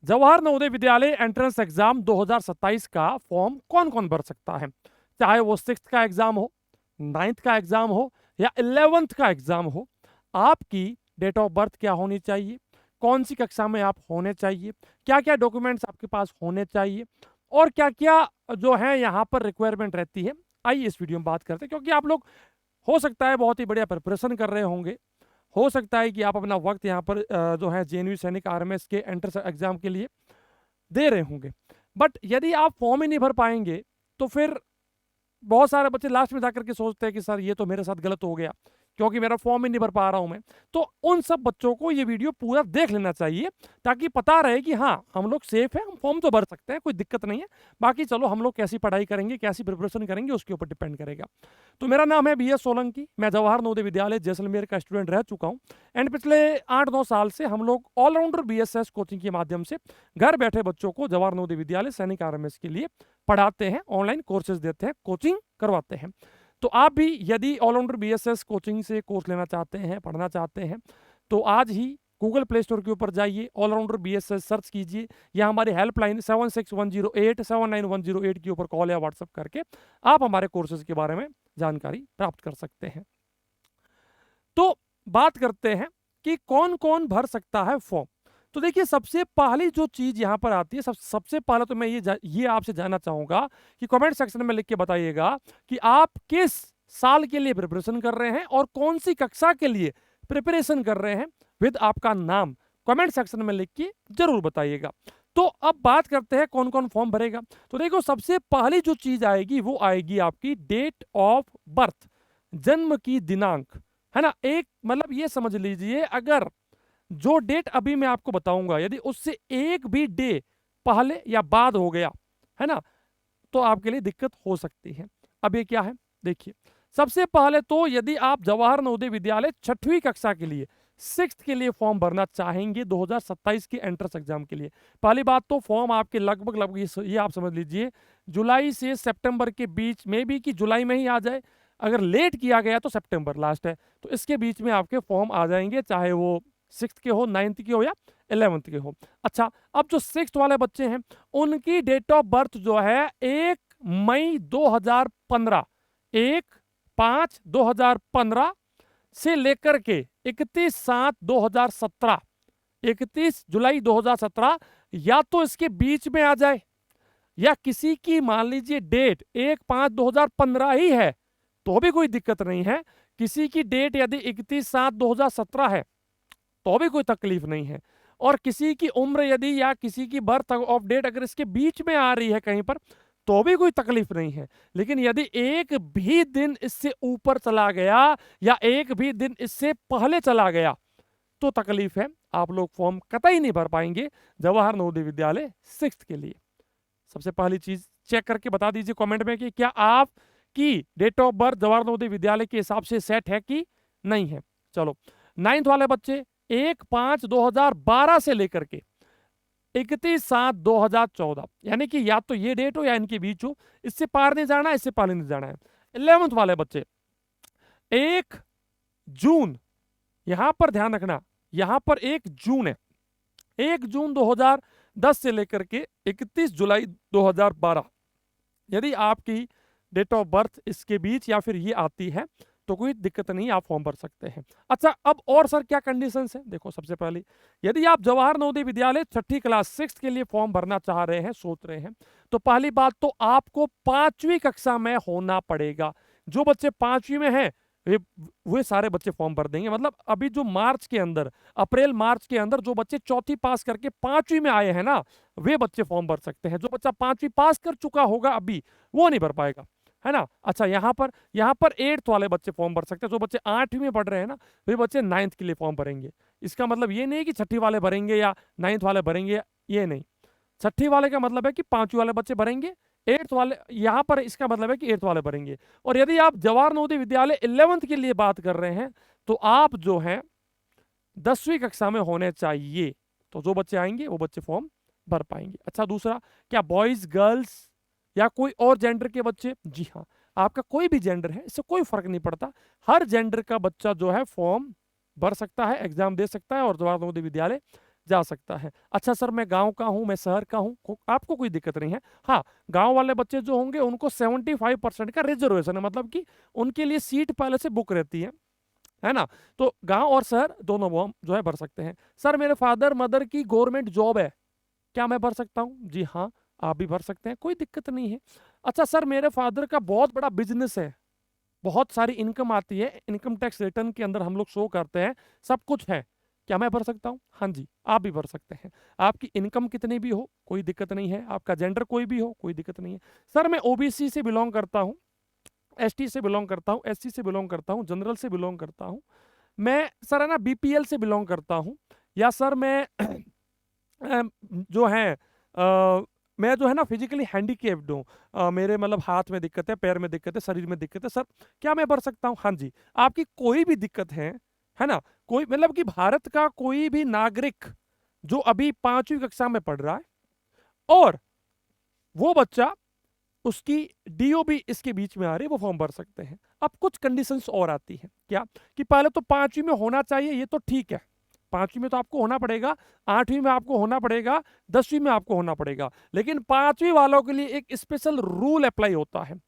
जवाहर नवोदय विद्यालय entrance exam 2027 का form कौन कौन भर सकता है? चाहे वो 6th का एग्जाम हो, 9th का एग्जाम हो या 11th का एग्जाम हो। आपकी डेट ऑफ बर्थ क्या होनी चाहिए, कौन सी कक्षा में आप होने चाहिए, क्या क्या डॉक्यूमेंट्स आपके पास होने चाहिए और क्या क्या जो है यहाँ पर रिक्वायरमेंट रहती है, आइए इस वीडियो में बात करते हैं। क्योंकि आप लोग हो सकता है बहुत ही बढ़िया प्रिपरेशन कर रहे होंगे, हो सकता है कि आप अपना वक्त यहाँ पर जो है जेएनयू सैनिक आरएमएस के एंट्रेंस एग्जाम के लिए दे रहे होंगे। बट यदि आप फॉर्म ही नहीं भर पाएंगे तो फिर बहुत सारे बच्चे लास्ट में जाकर के सोचते हैं कि सर ये तो मेरे साथ गलत हो गया क्योंकि मेरा फॉर्म ही नहीं भर पा रहा हूं मैं। तो उन सब बच्चों को ये वीडियो पूरा देख लेना चाहिए ताकि पता रहे कि हाँ हम लोग सेफ है, हम फॉर्म तो भर सकते हैं, कोई दिक्कत नहीं है। बाकी चलो हम लोग कैसी पढ़ाई करेंगे, कैसी प्रिपरेशन करेंगे उसके ऊपर डिपेंड करेगा। तो मेरा नाम है BS सोलंकी, मैं जवाहर नवोदय विद्यालय जैसलमेर का स्टूडेंट रह चुका हूँ। एंड पिछले 8-9 साल से हम लोग ऑलराउंडर BSS कोचिंग के माध्यम से घर बैठे बच्चों को जवाहर नवोदय विद्यालय सैनिक आरएमएस के लिए पढ़ाते हैं, ऑनलाइन कोर्सेज देते हैं, कोचिंग करवाते हैं। तो आप भी यदि ऑलराउंडर BSS कोचिंग से कोर्स लेना चाहते हैं, पढ़ना चाहते हैं, तो आज ही गूगल प्ले स्टोर के ऊपर जाइए, ऑलराउंडर BSS सर्च कीजिए या हमारी हेल्पलाइन 7610879108 के ऊपर कॉल या व्हाट्सएप करके आप हमारे कोर्सेज के बारे में जानकारी प्राप्त कर सकते हैं। तो बात करते हैं कि कौन कौन भर सकता है फॉर्म। तो देखिए सबसे पहली जो चीज यहां पर आती है, सबसे पहले तो मैं ये आपसे जानना चाहूंगा कि कमेंट सेक्शन में लिख के बताइएगा कि आप किस साल के लिए प्रिपरेशन कर रहे हैं और कौन सी कक्षा के लिए प्रिपरेशन कर रहे हैं, विद आपका नाम कमेंट सेक्शन में लिख के जरूर बताइएगा। तो अब बात करते हैं कौन कौन फॉर्म भरेगा। तो देखो सबसे पहली जो चीज आएगी वो आएगी आपकी डेट ऑफ बर्थ, जन्म की दिनांक, है ना। एक मतलब ये समझ लीजिए अगर जो डेट अभी मैं आपको बताऊंगा यदि उससे एक भी डे पहले या बाद हो गया, है ना, तो आपके लिए दिक्कत हो सकती है। अब ये क्या है देखिए, सबसे पहले तो यदि आप जवाहर नवोदय विद्यालय 6वीं कक्षा के लिए 6th के लिए फॉर्म भरना चाहेंगे 2027 के एंट्रेंस एग्जाम के लिए, पहली बात तो फॉर्म आपके लगभग ये आप समझ लीजिए जुलाई से सितंबर के बीच में भी, कि जुलाई में ही आ जाए, अगर लेट किया गया तो सितंबर लास्ट है, तो इसके बीच में आपके फॉर्म आ जाएंगे, चाहे वो 6th के हो, 9th के हो या 11th के हो। अच्छा, अब जो 6th वाले बच्चे हैं उनकी डेट ऑफ बर्थ जो है 1 मई 2015, 1/5/2015 से लेकर के 31/7/2017, 31 जुलाई 2017, या तो इसके बीच में आ जाए या किसी की मान लीजिए डेट 1/5/2015 ही है तो भी कोई दिक्कत नहीं है, किसी की डेट यदि 31/7/2017 है तो भी कोई तकलीफ नहीं है, और किसी की उम्र यदि या किसी की बर्थ ऑफ डेट अगर इसके बीच में आ रही है कहीं पर तो भी कोई तकलीफ नहीं है। लेकिन यदि एक भी दिन इससे ऊपर चला गया या एक भी दिन इससे पहले चला गया तो तकलीफ है, आप लोग फॉर्म कतई नहीं भर पाएंगे जवाहर नवोदय विद्यालय 6th के लिए। सबसे पहली चीज चेक करके बता दीजिए कमेंट में कि क्या आपकी date of birth Jawahar Navodaya Vidyalaya के हिसाब से सेट है कि नहीं है। चलो 9th वाले बच्चे 1/5/2012 से लेकर के 31/7/2014, यानी कि या तो ये डेट हो या इनके बीच हो, इससे पार नहीं जाना है, इससे पार नहीं जाना है। 11th वाले बच्चे 1 जून, यहां पर ध्यान रखना, यहां पर 1 जून है, 1 जून 2010 से लेकर के 31 जुलाई 2012, यदि आपकी डेट ऑफ बर्थ इसके बीच या फिर ये आती है तो कोई दिक्कत नहीं, आप फॉर्म भर सकते हैं। अच्छा, अब और सर क्या कंडीशंस है, देखो सबसे पहले यदि आप जवाहर नवोदय विद्यालय 6ठी क्लास 6th के लिए फॉर्म भरना चाह रहे हैं, सोच रहे हैं, तो पहली बात तो आपको 5वीं कक्षा में होना पड़ेगा। जो बच्चे 5वीं में हैं वे सारे बच्चे फॉर्म भर देंगे। मतलब अभी जो मार्च के अंदर, अप्रैल मार्च के अंदर जो बच्चे 4थी पास करके 5वीं में आए हैं ना, वे बच्चे फॉर्म भर सकते हैं। जो बच्चा 5वीं पास कर चुका होगा अभी, वो नहीं भर पाएगा, है ना। अच्छा, यहाँ पर 8th वाले बच्चे फॉर्म भर सकते हैं। जो बच्चे 8वीं में पढ़ रहे हैं ना, वे बच्चे 9th के लिए फॉर्म भरेंगे। इसका मतलब ये नहीं कि 6ठी वाले भरेंगे या 9th वाले भरेंगे, ये नहीं। 6ठी वाले का मतलब है कि 5वीं वाले बच्चे भरेंगे, 8th वाले, यहाँ पर इसका मतलब है कि 8th वाले भरेंगे। और यदि आप जवाहर नवोदय विद्यालय 11th के लिए बात कर रहे हैं तो आप जो है 10वीं कक्षा में होने चाहिए, तो जो बच्चे आएंगे वो बच्चे फॉर्म भर पाएंगे। अच्छा, दूसरा, क्या बॉयज गर्ल्स या कोई और जेंडर के बच्चे? जी हाँ, आपका कोई भी जेंडर है, इससे कोई फर्क नहीं पड़ता, हर जेंडर का बच्चा जो है फॉर्म भर सकता है, एग्जाम दे सकता है और जवाहर नवोदय विद्यालय जा सकता है। अच्छा सर मैं गांव का हूं, मैं शहर का हूं, आपको कोई दिक्कत नहीं है। हाँ, गांव वाले बच्चे जो होंगे उनको 75% का रिजर्वेशन है, मतलब कि उनके लिए सीट पहले से बुक रहती है ना। तो गांव और शहर दोनों वो हम जो है भर सकते हैं। सर मेरे फादर मदर की गवर्नमेंट जॉब है, क्या मैं भर सकता हूं? जी हाँ, आप भी भर सकते हैं, कोई दिक्कत नहीं है। अच्छा सर मेरे फादर का बहुत बड़ा बिजनेस है, बहुत सारी इनकम आती है, इनकम टैक्स रिटर्न के अंदर हम लोग शो करते हैं, सब कुछ है, क्या मैं भर सकता हूँ? हाँ जी, आप भी भर सकते हैं। आपकी इनकम कितनी भी हो कोई दिक्कत नहीं है, आपका जेंडर कोई भी हो कोई दिक्कत नहीं है। सर मैं ओबीसी से बिलोंग करता हूँ, एसटी से बिलोंग करता हूँ, एससी से बिलोंग करता हूँ, जनरल से बिलोंग करता हूँ, मैं सर है ना बीपीएल से बिलोंग करता हूँ, या सर मैं जो है मैं जो है ना फिजिकली हैंडीकेप्ड हूँ, मेरे मतलब हाथ में दिक्कत है, पैर में दिक्कत है, शरीर में दिक्कत है, सर क्या मैं भर सकता हूँ? हाँ जी, आपकी कोई भी दिक्कत है ना, कोई मतलब कि भारत का कोई भी नागरिक जो अभी 5वीं कक्षा में पढ़ रहा है और वो बच्चा उसकी डीओबी इसके बीच में आ रही है, वो फॉर्म भर सकते हैं। अब कुछ कंडीशंस और आती हैं, क्या कि पहले तो 5वीं में होना चाहिए, ये तो ठीक है, 5वीं में तो आपको होना पड़ेगा, 8वीं में आपको होना पड़ेगा, 10वीं में आपको होना पड़ेगा, लेकिन 5वीं वालों के लिए एक स्पेशल रूल अप्लाई होता है।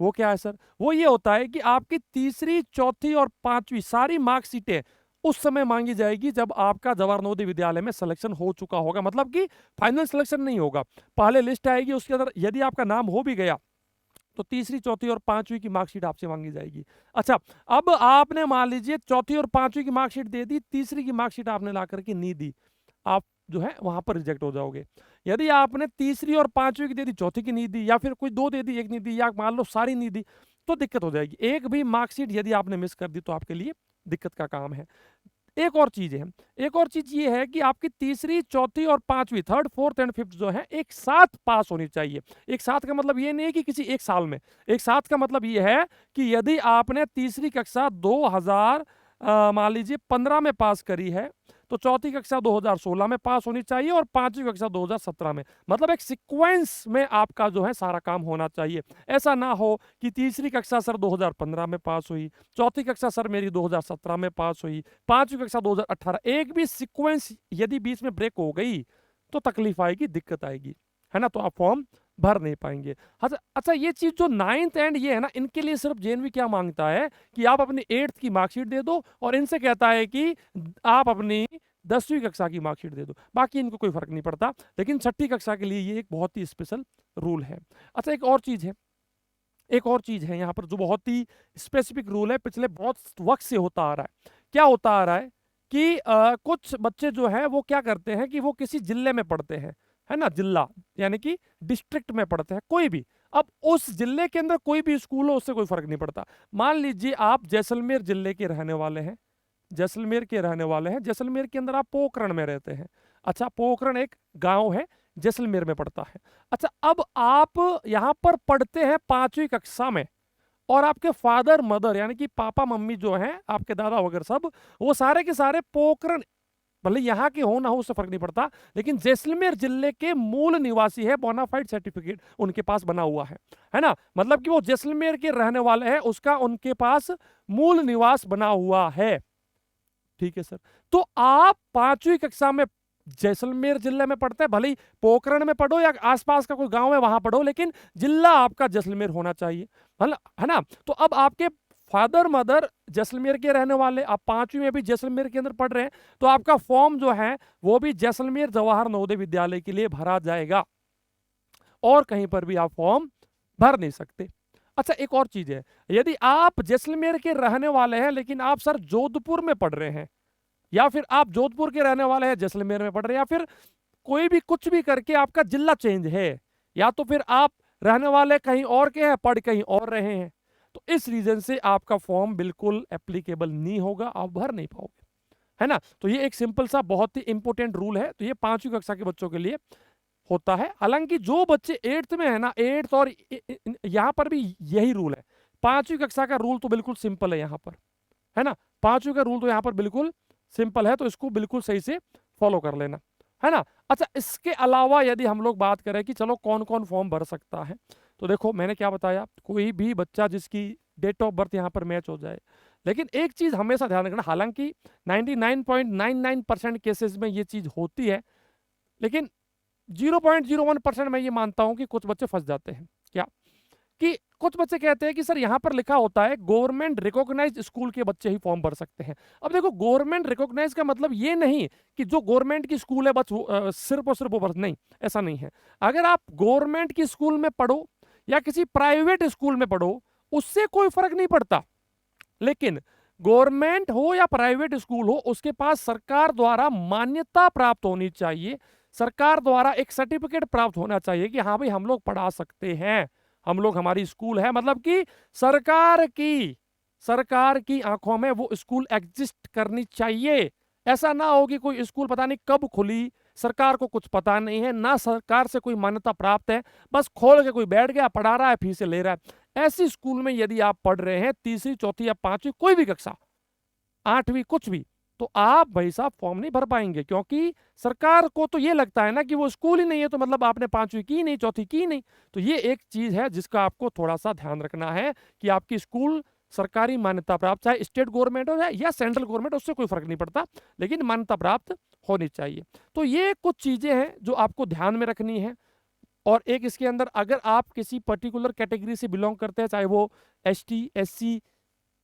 वो क्या है सर? वो ये होता है कि आपकी तीसरी, चौथी और 5वीं सारी मार्कशीटें उस समय मांगी जाएगी जब आपका जवाहर नवोदय विद्यालय में सिलेक्शन हो चुका होगा, मतलब कि फाइनल सिलेक्शन नहीं होगा, पहले लिस्ट आएगी, उसके अंदर यदि आपका नाम हो भी गया तो तीसरी, चौथी और 5वीं की मार्कशीट आपसे मांगी जाएगी। अच्छा, अब आपने मान लीजिए चौथी और 5वीं की मार्कशीट दे दी, तीसरी की मार्कशीट आपने ला करके नहीं दी, आप जो है वहां पर रिजेक्ट हो जाओगे। यदि आपने तीसरी और 5वीं की दे दी, चौथी की नहीं दी, या फिर कोई 2 दे दी, 1 नहीं दी, या मान लो सारी नहीं दी, तो दिक्कत हो जाएगी। एक भी मार्कशीट यदि आपने मिस कर दी तो आपके लिए दिक्कत का काम है। एक और चीज है, एक और चीज ये है कि आपकी तीसरी, चौथी और 5वीं, थर्ड, फोर्थ एंड फिफ्थ जो है एक साथ पास होनी चाहिए। एक साथ का मतलब ये नहीं है कि किसी एक साल में, एक साथ का मतलब ये है कि यदि आपने तीसरी कक्षा 2000 मान लीजिए 15 में पास करी है, तो चौथी कक्षा 2016 में पास होनी चाहिए और 5वीं कक्षा 2017 में, मतलब एक सीक्वेंस में आपका जो है सारा काम होना चाहिए। ऐसा ना हो कि तीसरी कक्षा सर 2015 में पास हुई, चौथी कक्षा सर मेरी 2017 में पास हुई, 5वीं कक्षा 2018, एक भी सीक्वेंस यदि बीच में ब्रेक हो गई तो तकलीफ आएगी, दिक्कत आएगी, है ना, तो आप फॉर्म भर नहीं पाएंगे। अच्छा ये चीज जो 9th एंड ये है ना, इनके लिए सिर्फ जेएनवी क्या मांगता है कि आप अपनी 8th की मार्कशीट दे दो, और इनसे कहता है कि आप अपनी 10वीं कक्षा की मार्कशीट दे दो, बाकी इनको कोई फर्क नहीं पड़ता। लेकिन 6ठी कक्षा के लिए ये एक बहुत ही स्पेशल रूल है। अच्छा एक और चीज है, एक और चीज है यहाँ पर जो बहुत ही स्पेसिफिक रूल है, पिछले बहुत वक्त से होता आ रहा है। क्या होता आ रहा है कि कुछ बच्चे जो है वो क्या करते हैं कि वो किसी जिले में पढ़ते हैं, है ना, जिला यानी कि डिस्ट्रिक्ट में पढ़ते हैं कोई भी, अब उस जिले के अंदर कोई भी स्कूल हो उससे कोई फर्क नहीं पड़ता। मान लीजिए आप जैसलमेर जिले के रहने वाले हैं, जैसलमेर के रहने वाले हैं, जैसलमेर के अंदर आप पोखरण में रहते हैं। अच्छा, पोखरण एक गांव है, जैसलमेर में पड़ता है। अच्छा, अब आप यहां पर पढ़ते हैं 5वीं कक्षा में, और आपके फादर मदर यानी कि पापा मम्मी जो हैं, आपके दादा वगैरह सब, वो सारे के सारे पोखरण, भले यहाँ के हो ना हो उससे फर्क नहीं पड़ता, लेकिन जैसलमेर जिले के मूल निवासी है, बोनाफाइड सर्टिफिकेट उनके पास बना हुआ है ना, मतलब कि वो जैसलमेर के रहने वाले हैं, उसका उनके पास मूल निवास बना हुआ है। ठीक है सर, तो आप 5वीं कक्षा में जैसलमेर जिले में पढ़ते हैं, भले ही पोखरण में पढ़ो या आसपास का कोई गांव है वहां पढ़ो, लेकिन जिला आपका जैसलमेर होना चाहिए, है ना। तो अब आपके फादर मदर जैसलमेर के रहने वाले, आप 5वीं में भी जैसलमेर के अंदर पढ़ रहे हैं, तो आपका फॉर्म जो है वो भी जैसलमेर जवाहर नवोदय विद्यालय के लिए भरा जाएगा, और कहीं पर भी आप फॉर्म भर नहीं सकते। अच्छा एक और चीज है, यदि आप जैसलमेर के रहने वाले हैं लेकिन आप सर जोधपुर में पढ़ रहे हैं, या फिर आप जोधपुर के रहने वाले हैं जैसलमेर में पढ़ रहे हैं, या फिर कोई भी कुछ भी करके आपका जिला चेंज है, या तो फिर आप रहने वाले कहीं और के हैं, पढ़ कहीं और रहे हैं, तो इस रीजन से आपका फॉर्म बिल्कुल एप्लीकेबल नहीं होगा, आप भर नहीं पाओगे, है ना। तो ये एक सिंपल सा बहुत ही इंपॉर्टेंट रूल है, तो ये 5वीं कक्षा के बच्चों के लिए होता है। हालांकि जो बच्चे 8th में है ना, 8th और यहाँ पर भी यही रूल है, 5वीं कक्षा का रूल तो बिल्कुल सिंपल है यहाँ पर, है ना, 5वीं का रूल तो यहाँ पर बिल्कुल सिंपल है, तो इसको बिल्कुल सही से फॉलो कर लेना, है ना। अच्छा इसके अलावा यदि हम लोग बात करें कि चलो कौन कौन फॉर्म भर सकता है, तो देखो मैंने क्या बताया, कोई भी बच्चा जिसकी डेट ऑफ बर्थ यहाँ पर मैच हो जाए, लेकिन एक चीज हमेशा ध्यान रखना, हालांकि 99.99% केसेस में ये चीज होती है, लेकिन 0.01% मैं ये मानता हूं कि कुछ बच्चे फंस जाते हैं। क्या कि कुछ बच्चे कहते हैं कि सर यहाँ पर लिखा होता है गवर्नमेंट रिकॉग्नाइज्ड स्कूल के बच्चे ही फॉर्म भर सकते हैं। अब देखो, गवर्नमेंट रिकॉग्नाइज का मतलब ये नहीं कि जो गवर्नमेंट की स्कूल है बस सिर्फ और सिर्फ वो भर, नहीं, ऐसा नहीं है। अगर आप गवर्नमेंट की स्कूल में पढ़ो या किसी प्राइवेट स्कूल में पढ़ो, उससे कोई फर्क नहीं पड़ता। लेकिन गवर्नमेंट हो या प्राइवेट स्कूल हो, उसके पास सरकार द्वारा मान्यता प्राप्त होनी चाहिए, सरकार द्वारा एक सर्टिफिकेट प्राप्त होना चाहिए कि हाँ भाई हम लोग पढ़ा सकते हैं, हम लोग, हमारी स्कूल है, मतलब कि सरकार की आंखों में वो स्कूल एग्जिस्ट करनी चाहिए। ऐसा ना हो कि कोई स्कूल पता नहीं कब खुली, सरकार को कुछ पता नहीं है, ना सरकार से कोई मान्यता प्राप्त है, बस खोल के कोई बैठ गया, पढ़ा रहा है, फीस ले रहा है। ऐसी स्कूल में यदि आप पढ़ रहे हैं, तीसरी, चौथी या पांचवी, कोई भी कक्षा, आठवीं, कुछ भी, तो आप भाई साहब फॉर्म नहीं भर पाएंगे, क्योंकि सरकार को तो ये लगता है ना कि वो स्कूल ही नहीं है, तो मतलब आपने पांचवी की नहीं, चौथी की नहीं। तो ये एक चीज है जिसका आपको थोड़ा सा ध्यान रखना है कि आपकी स्कूल सरकारी मान्यता प्राप्त, चाहे स्टेट गवर्नमेंट हो या सेंट्रल गवर्नमेंट, उससे कोई फर्क नहीं पड़ता, लेकिन मान्यता प्राप्त होनी चाहिए। तो ये कुछ चीजें हैं जो आपको ध्यान में रखनी है। और एक इसके अंदर, अगर आप किसी पर्टिकुलर कैटेगरी से बिलोंग करते हैं, चाहे वो ST SC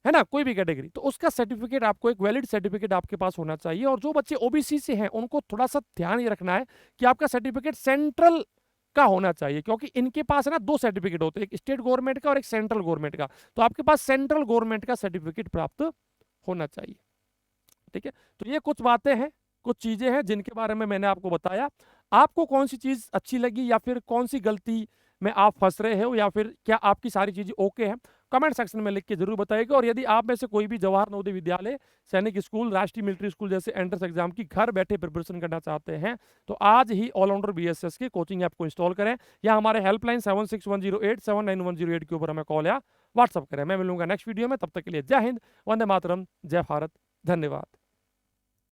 है ना, कोई भी कैटेगरी, तो उसका सर्टिफिकेट, आपको एक वैलिड सर्टिफिकेट आपके पास होना चाहिए। और जो बच्चे OBC से हैं, उनको थोड़ा सा ध्यान ये रखना है कि आपका सर्टिफिकेट सेंट्रल का होना चाहिए, क्योंकि इनके पास है ना 2 सर्टिफिकेट होते हैं, एक स्टेट गवर्नमेंट का और एक सेंट्रल गवर्नमेंट का। तो आपके पास सेंट्रल गवर्नमेंट का सर्टिफिकेट प्राप्त होना चाहिए। ठीक है, तो ये कुछ बातें हैं, कुछ चीजें हैं जिनके बारे में मैंने आपको बताया। आपको कौन सी चीज अच्छी लगी, या फिर कौन सी गलती में आप फंस रहे हो, या फिर क्या आपकी सारी चीजें ओके हैं, कमेंट सेक्शन में लिख के जरूर बताइएगा। और यदि आप में से कोई भी जवाहर नवोदय विद्यालय, सैनिक स्कूल, राष्ट्रीय मिलिट्री स्कूल जैसे एंट्रेंस एग्जाम की घर बैठे प्रिपरेशन करना चाहते हैं, तो आज ही ऑलराउंडर BSS के कोचिंग ऐप को इंस्टॉल करें, या हमारे हेल्पलाइन 7610879108 के ऊपर हमें कॉल या व्हाट्सअप करें। मैं मिलूंगा नेक्स्ट वीडियो में, तब तक के लिए जय हिंद, वंदे मातरम, जय भारत, धन्यवाद।